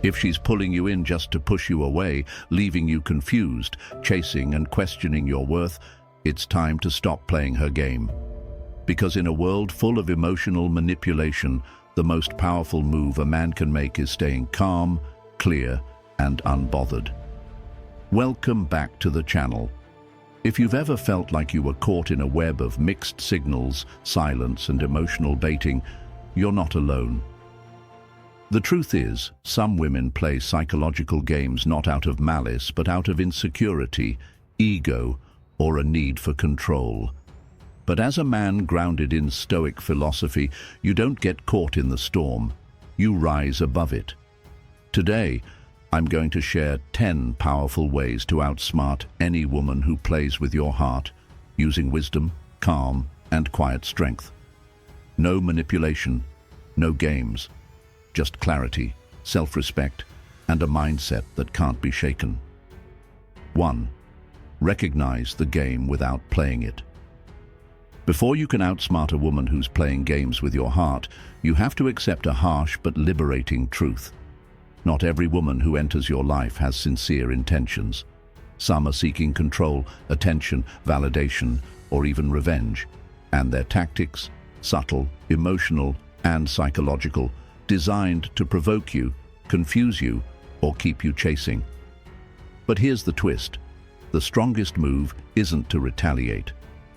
If she's pulling you in just to push you away, leaving you confused, chasing and questioning your worth, it's time to stop playing her game. Because in a world full of emotional manipulation, the most powerful move a man can make is staying calm, clear, and unbothered. Welcome back to the channel. If you've ever felt like you were caught in a web of mixed signals, silence, and emotional baiting, you're not alone. The truth is, some women play psychological games not out of malice, but out of insecurity, ego, or a need for control. But as a man grounded in Stoic philosophy, you don't get caught in the storm. You rise above it. Today, I'm going to share 10 powerful ways to outsmart any woman who plays with your heart, using wisdom, calm, and quiet strength. No manipulation, no games. Just clarity, self-respect, and a mindset that can't be shaken. 1. Recognize the game without playing it. Before you can outsmart a woman who's playing games with your heart, you have to accept a harsh but liberating truth. Not every woman who enters your life has sincere intentions. Some are seeking control, attention, validation, or even revenge. And their tactics, subtle, emotional, and psychological, designed to provoke you, confuse you, or keep you chasing. But here's the twist. The strongest move isn't to retaliate.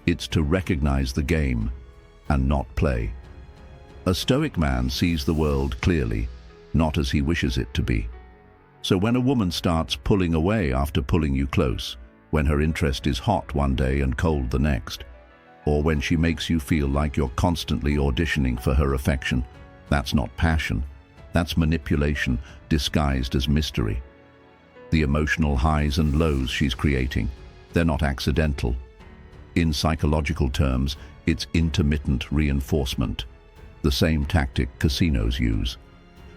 It's to recognize the game and not play. A Stoic man sees the world clearly, not as he wishes it to be. So when a woman starts pulling away after pulling you close, when her interest is hot one day and cold the next, or when she makes you feel like you're constantly auditioning for her affection, that's not passion. That's manipulation disguised as mystery. The emotional highs and lows she's creating, they're not accidental. In psychological terms, it's intermittent reinforcement, the same tactic casinos use.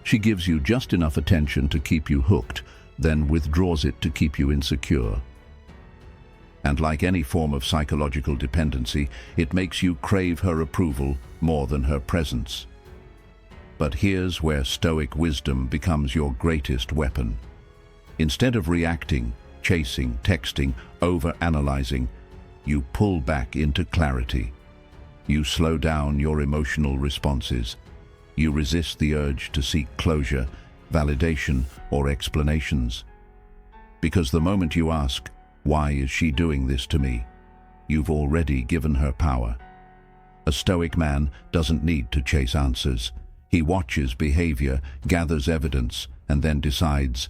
She gives you just enough attention to keep you hooked, then withdraws it to keep you insecure. And like any form of psychological dependency, it makes you crave her approval more than her presence. But here's where Stoic wisdom becomes your greatest weapon. Instead of reacting, chasing, texting, over-analyzing, you pull back into clarity. You slow down your emotional responses. You resist the urge to seek closure, validation, or explanations. Because the moment you ask, "Why is she doing this to me?" you've already given her power. A Stoic man doesn't need to chase answers. He watches behavior, gathers evidence, and then decides,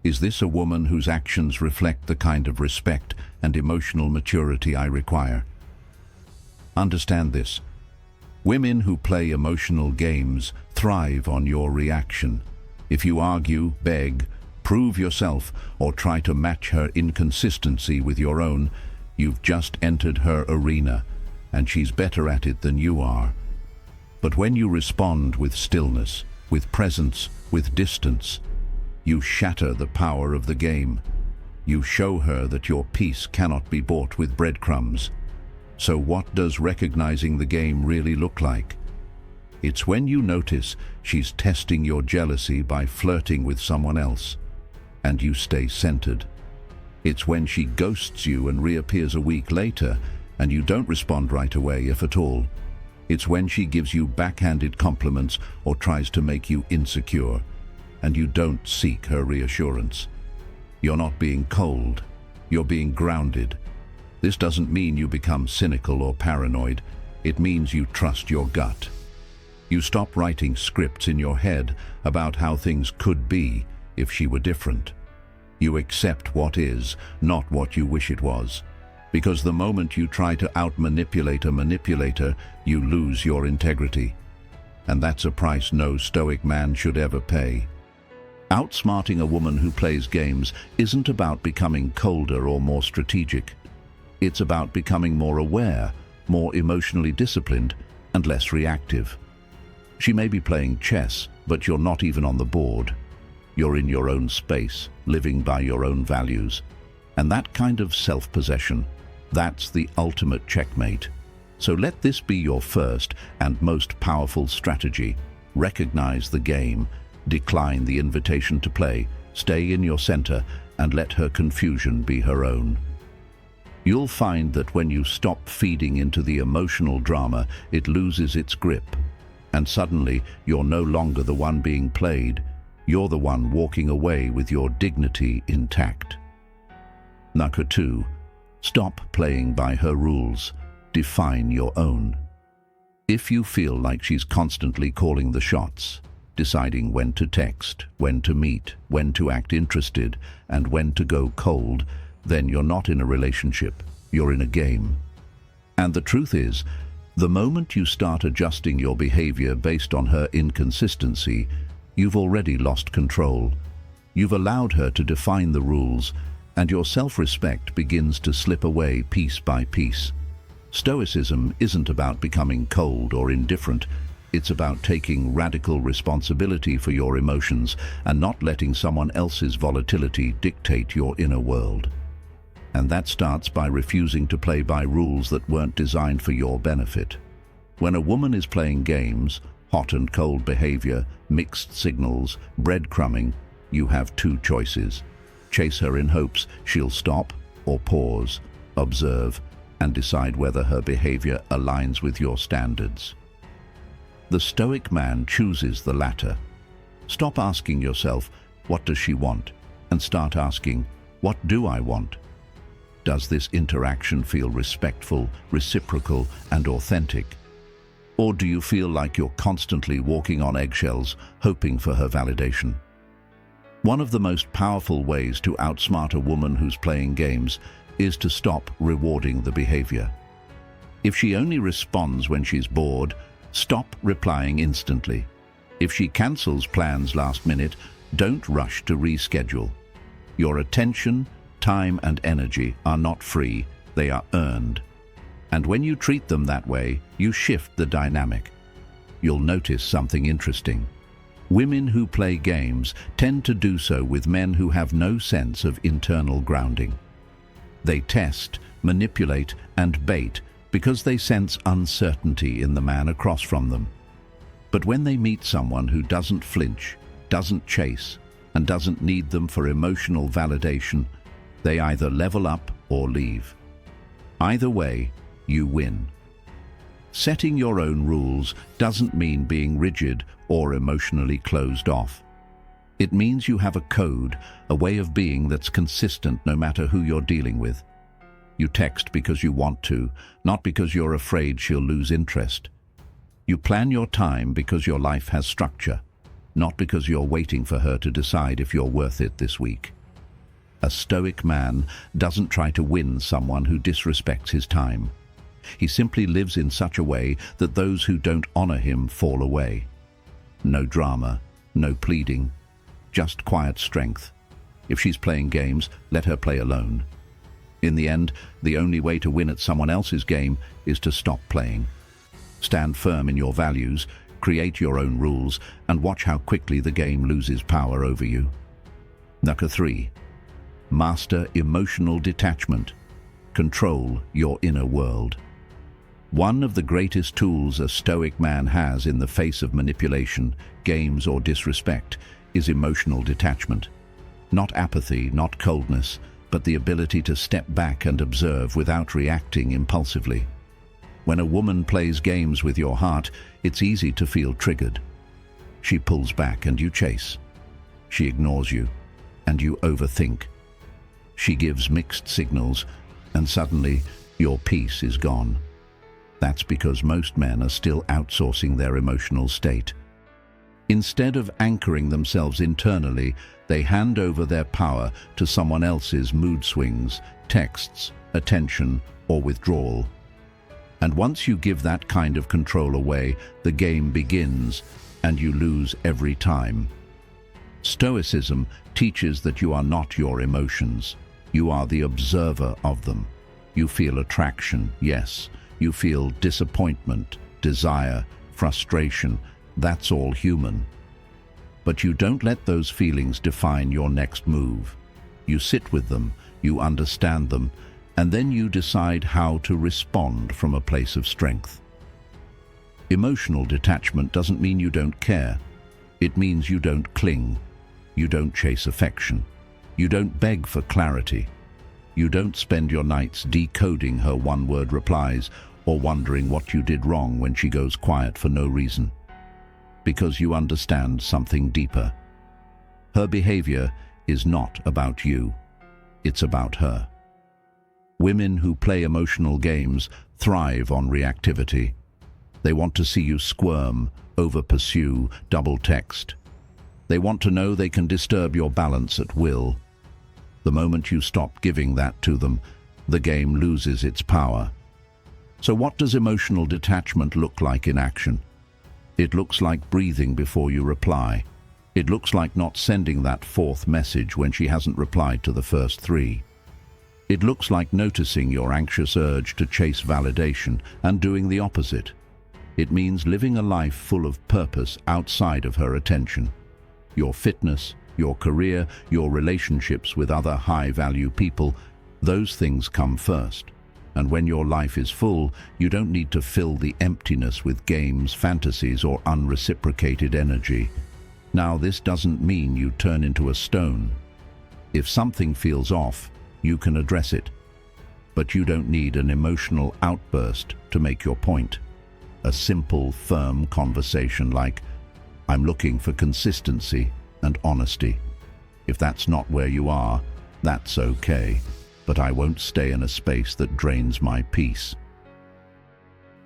is this a woman whose actions reflect the kind of respect and emotional maturity I require? Understand this. Women who play emotional games thrive on your reaction. If you argue, beg, prove yourself, or try to match her inconsistency with your own, you've just entered her arena, and she's better at it than you are. But when you respond with stillness, with presence, with distance, you shatter the power of the game. You show her that your peace cannot be bought with breadcrumbs. So what does recognizing the game really look like? It's when you notice she's testing your jealousy by flirting with someone else, and you stay centered. It's when she ghosts you and reappears a week later, and you don't respond right away, if at all. It's when she gives you backhanded compliments or tries to make you insecure, and you don't seek her reassurance. You're not being cold, you're being grounded. This doesn't mean you become cynical or paranoid. It means you trust your gut. You stop writing scripts in your head about how things could be if she were different. You accept what is, not what you wish it was. Because the moment you try to out-manipulate a manipulator, you lose your integrity. And that's a price no Stoic man should ever pay. Outsmarting a woman who plays games isn't about becoming colder or more strategic. It's about becoming more aware, more emotionally disciplined, and less reactive. She may be playing chess, but you're not even on the board. You're in your own space, living by your own values. And that kind of self-possession, that's the ultimate checkmate. So let this be your first and most powerful strategy. Recognize the game Decline the invitation to play, stay in your center, and let her confusion be her own. You'll find that when you stop feeding into the emotional drama, it loses its grip. And suddenly, you're no longer the one being played. You're the one walking away with your dignity intact. Number 2. Stop playing by her rules. Define your own. If you feel like she's constantly calling the shots, deciding when to text, when to meet, when to act interested, and when to go cold, then you're not in a relationship, you're in a game. And the truth is, the moment you start adjusting your behavior based on her inconsistency, you've already lost control. You've allowed her to define the rules, and your self-respect begins to slip away piece by piece. Stoicism isn't about becoming cold or indifferent. It's about taking radical responsibility for your emotions and not letting someone else's volatility dictate your inner world. And that starts by refusing to play by rules that weren't designed for your benefit. When a woman is playing games, hot and cold behavior, mixed signals, breadcrumbing, you have two choices. Chase her in hopes she'll stop, or pause, observe, and decide whether her behavior aligns with your standards. The Stoic man chooses the latter. Stop asking yourself, what does she want? And start asking, what do I want? Does this interaction feel respectful, reciprocal, and authentic? Or do you feel like you're constantly walking on eggshells, hoping for her validation? One of the most powerful ways to outsmart a woman who's playing games is to stop rewarding the behavior. If she only responds when she's bored, stop replying instantly. If she cancels plans last minute, don't rush to reschedule. Your attention, time, and energy are not free, they are earned. And when you treat them that way, you shift the dynamic. You'll notice something interesting. Women who play games tend to do so with men who have no sense of internal grounding. They test, manipulate, and bait because they sense uncertainty in the man across from them. But when they meet someone who doesn't flinch, doesn't chase, and doesn't need them for emotional validation, they either level up or leave. Either way, you win. Setting your own rules doesn't mean being rigid or emotionally closed off. It means you have a code, a way of being that's consistent no matter who you're dealing with. You text because you want to, not because you're afraid she'll lose interest. You plan your time because your life has structure, not because you're waiting for her to decide if you're worth it this week. A Stoic man doesn't try to win someone who disrespects his time. He simply lives in such a way that those who don't honor him fall away. No drama, no pleading, just quiet strength. If she's playing games, let her play alone. In the end, the only way to win at someone else's game is to stop playing. Stand firm in your values, create your own rules, and watch how quickly the game loses power over you. Number 3. Master emotional detachment. Control your inner world. One of the greatest tools a Stoic man has in the face of manipulation, games, or disrespect is emotional detachment. Not apathy, not coldness, but the ability to step back and observe without reacting impulsively. When a woman plays games with your heart, it's easy to feel triggered. She pulls back and you chase. She ignores you and you overthink. She gives mixed signals and suddenly your peace is gone. That's because most men are still outsourcing their emotional state. Instead of anchoring themselves internally, they hand over their power to someone else's mood swings, texts, attention, or withdrawal. And once you give that kind of control away, the game begins, and you lose every time. Stoicism teaches that you are not your emotions. You are the observer of them. You feel attraction, yes. You feel disappointment, desire, frustration. That's all human. But you don't let those feelings define your next move. You sit with them, you understand them, and then you decide how to respond from a place of strength. Emotional detachment doesn't mean you don't care. It means you don't cling, you don't chase affection, you don't beg for clarity, you don't spend your nights decoding her one-word replies or wondering what you did wrong when she goes quiet for no reason. Because you understand something deeper. Her behavior is not about you, it's about her. Women who play emotional games thrive on reactivity. They want to see you squirm, over-pursue, double-text. They want to know they can disturb your balance at will. The moment you stop giving that to them, the game loses its power. So what does emotional detachment look like in action? It looks like breathing before you reply. It looks like not sending that fourth message when she hasn't replied to the first three. It looks like noticing your anxious urge to chase validation and doing the opposite. It means living a life full of purpose outside of her attention. Your fitness, your career, your relationships with other high-value people, those things come first. And when your life is full, you don't need to fill the emptiness with games, fantasies, or unreciprocated energy. Now, this doesn't mean you turn into a stone. If something feels off, you can address it. But you don't need an emotional outburst to make your point. A simple, firm conversation like, "I'm looking for consistency and honesty. If that's not where you are, that's okay, but I won't stay in a space that drains my peace."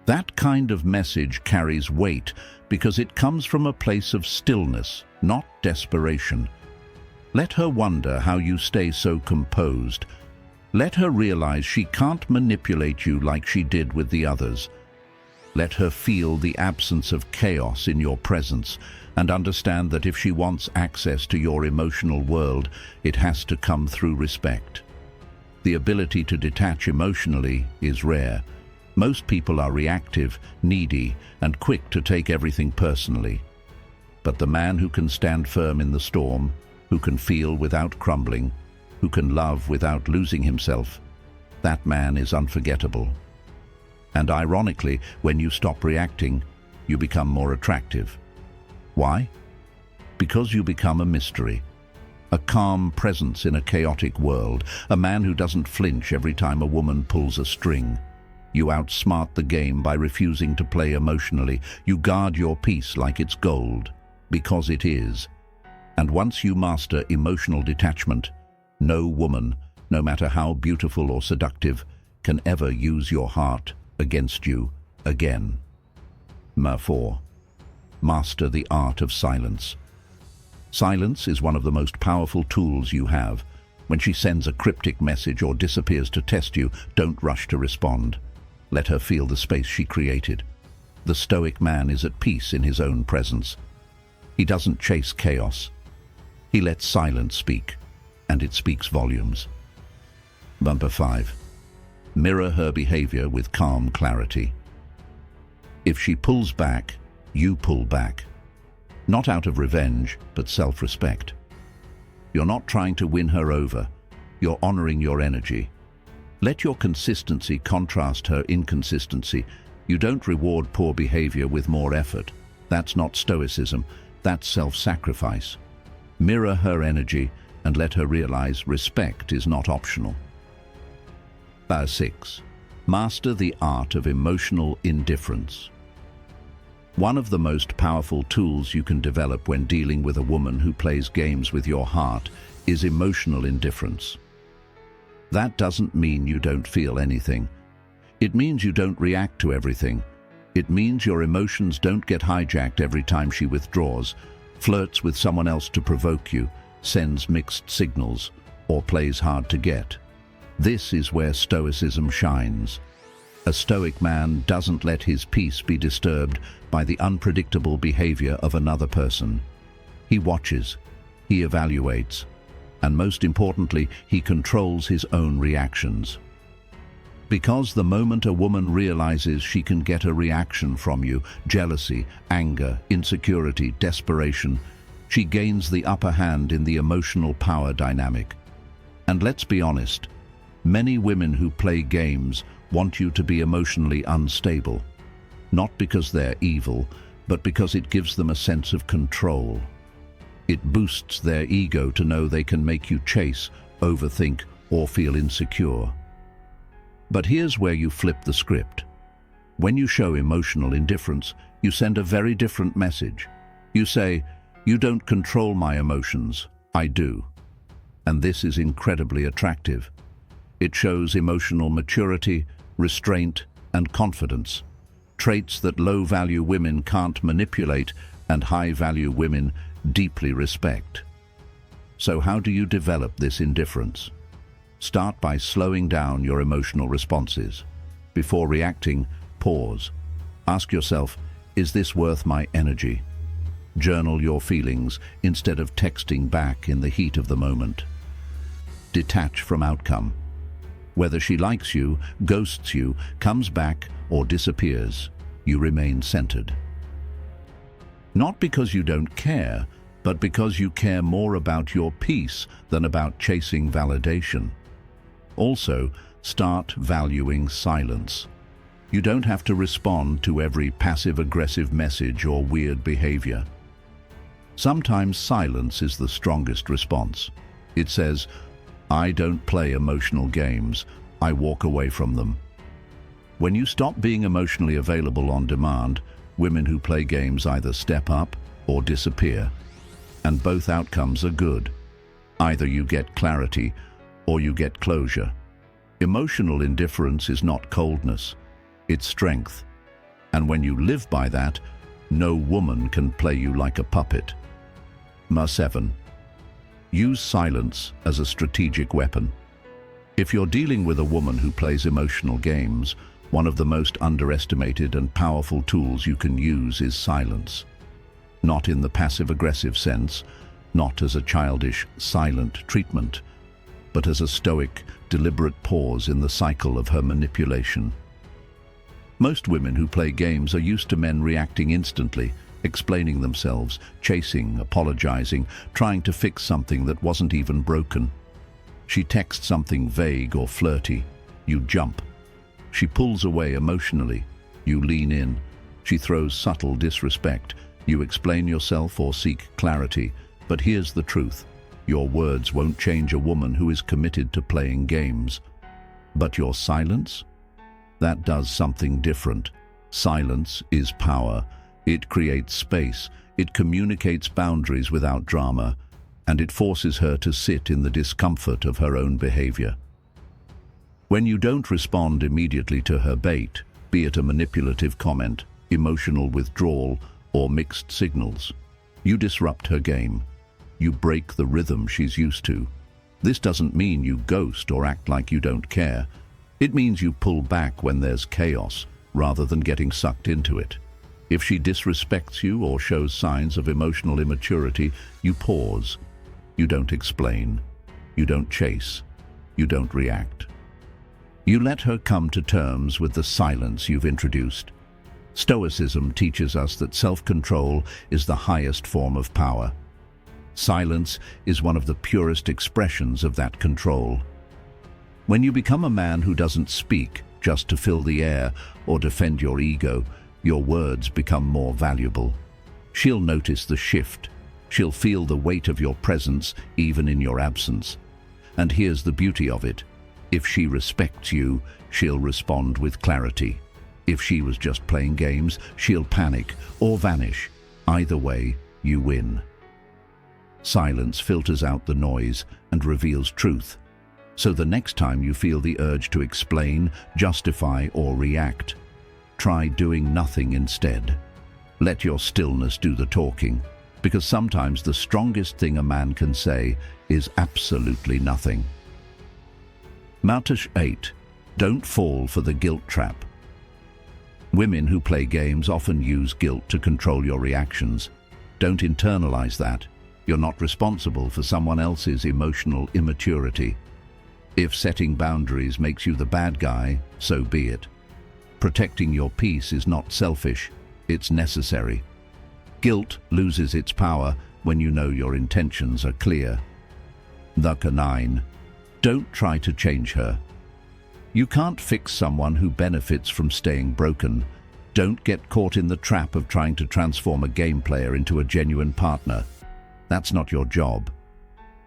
That kind of message carries weight because it comes from a place of stillness, not desperation. Let her wonder how you stay so composed. Let her realize she can't manipulate you like she did with the others. Let her feel the absence of chaos in your presence and understand that if she wants access to your emotional world, it has to come through respect. The ability to detach emotionally is rare. Most people are reactive, needy, and quick to take everything personally. But the man who can stand firm in the storm, who can feel without crumbling, who can love without losing himself, that man is unforgettable. And ironically, when you stop reacting, you become more attractive. Why? Because you become a mystery. A calm presence in a chaotic world, a man who doesn't flinch every time a woman pulls a string. You outsmart the game by refusing to play emotionally. You guard your peace like it's gold, because it is. And once you master emotional detachment, no woman, no matter how beautiful or seductive, can ever use your heart against you again. 4. Master the art of silence. Silence is one of the most powerful tools you have. When she sends a cryptic message or disappears to test you, don't rush to respond. Let her feel the space she created. The Stoic man is at peace in his own presence. He doesn't chase chaos. He lets silence speak, and it speaks volumes. 5. Mirror her behavior with calm clarity. If she pulls back, you pull back. Not out of revenge, but self-respect. You're not trying to win her over. You're honoring your energy. Let your consistency contrast her inconsistency. You don't reward poor behavior with more effort. That's not Stoicism. That's self-sacrifice. Mirror her energy and let her realize respect is not optional. 6. Master the art of emotional indifference. One of the most powerful tools you can develop when dealing with a woman who plays games with your heart is emotional indifference. That doesn't mean you don't feel anything. It means you don't react to everything. It means your emotions don't get hijacked every time she withdraws, flirts with someone else to provoke you, sends mixed signals, or plays hard to get. This is where Stoicism shines. A Stoic man doesn't let his peace be disturbed by the unpredictable behavior of another person. He watches, he evaluates, and most importantly, he controls his own reactions. Because the moment a woman realizes she can get a reaction from you, jealousy, anger, insecurity, desperation, she gains the upper hand in the emotional power dynamic. And let's be honest, many women who play games want you to be emotionally unstable. Not because they're evil, but because it gives them a sense of control. It boosts their ego to know they can make you chase, overthink, or feel insecure. But here's where you flip the script. When you show emotional indifference, you send a very different message. You say, "You don't control my emotions, I do." And this is incredibly attractive. It shows emotional maturity, restraint, and confidence, traits that low-value women can't manipulate and high-value women deeply respect. So how do you develop this indifference? Start by slowing down your emotional responses. Before reacting, pause. Ask yourself, is this worth my energy? Journal your feelings instead of texting back in the heat of the moment. Detach from outcome. Whether she likes you, ghosts you, comes back, or disappears, you remain centered. Not because you don't care, but because you care more about your peace than about chasing validation. Also, start valuing silence. You don't have to respond to every passive-aggressive message or weird behavior. Sometimes silence is the strongest response. It says, "I don't play emotional games, I walk away from them." When you stop being emotionally available on demand, women who play games either step up or disappear. And both outcomes are good. Either you get clarity or you get closure. Emotional indifference is not coldness, it's strength. And when you live by that, no woman can play you like a puppet. 7. Use silence as a strategic weapon. If you're dealing with a woman who plays emotional games, one of the most underestimated and powerful tools you can use is silence. Not in the passive-aggressive sense, not as a childish, silent treatment, but as a stoic, deliberate pause in the cycle of her manipulation. Most women who play games are used to men reacting instantly, explaining themselves, chasing, apologizing, trying to fix something that wasn't even broken. She texts something vague or flirty. You jump. She pulls away emotionally. You lean in. She throws subtle disrespect. You explain yourself or seek clarity. But here's the truth. Your words won't change a woman who is committed to playing games. But your silence? That does something different. Silence is power. It creates space. It communicates boundaries without drama. And it forces her to sit in the discomfort of her own behavior. When you don't respond immediately to her bait, be it a manipulative comment, emotional withdrawal, or mixed signals, you disrupt her game. You break the rhythm she's used to. This doesn't mean you ghost or act like you don't care. It means you pull back when there's chaos, rather than getting sucked into it. If she disrespects you or shows signs of emotional immaturity, you pause. You don't explain. You don't chase. You don't react. You let her come to terms with the silence you've introduced. Stoicism teaches us that self-control is the highest form of power. Silence is one of the purest expressions of that control. When you become a man who doesn't speak just to fill the air or defend your ego, your words become more valuable. She'll notice the shift. She'll feel the weight of your presence even in your absence. And here's the beauty of it. If she respects you, she'll respond with clarity. If she was just playing games, she'll panic or vanish. Either way, you win. Silence filters out the noise and reveals truth. So the next time you feel the urge to explain, justify, or react, try doing nothing instead. Let your stillness do the talking, because sometimes the strongest thing a man can say is absolutely nothing. 8. Don't fall for the guilt trap. Women who play games often use guilt to control your reactions. Don't internalize that. You're not responsible for someone else's emotional immaturity. If setting boundaries makes you the bad guy, so be it. Protecting your peace is not selfish, it's necessary. Guilt loses its power when you know your intentions are clear. 9. Don't try to change her. You can't fix someone who benefits from staying broken. Don't get caught in the trap of trying to transform a game player into a genuine partner. That's not your job.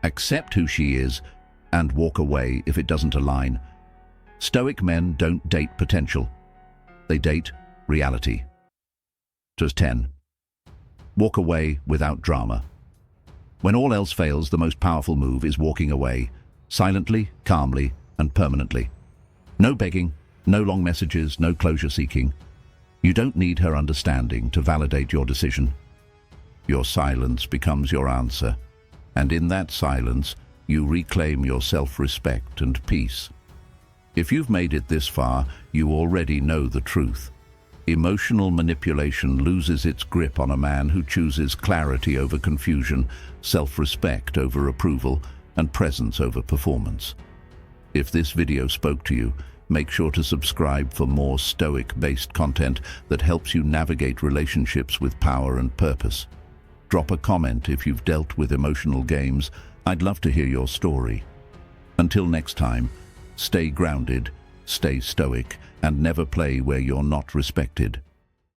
Accept who she is and walk away if it doesn't align. Stoic men don't date potential. They date reality. Just 10. Walk away without drama. When all else fails, the most powerful move is walking away, silently, calmly, and permanently. No begging, no long messages, no closure seeking. You don't need her understanding to validate your decision. Your silence becomes your answer, and in that silence, you reclaim your self-respect and peace. If you've made it this far, you already know the truth. Emotional manipulation loses its grip on a man who chooses clarity over confusion, self-respect over approval, and presence over performance. If this video spoke to you, make sure to subscribe for more Stoic-based content that helps you navigate relationships with power and purpose. Drop a comment if you've dealt with emotional games. I'd love to hear your story. Until next time, stay grounded, stay stoic, and never play where you're not respected.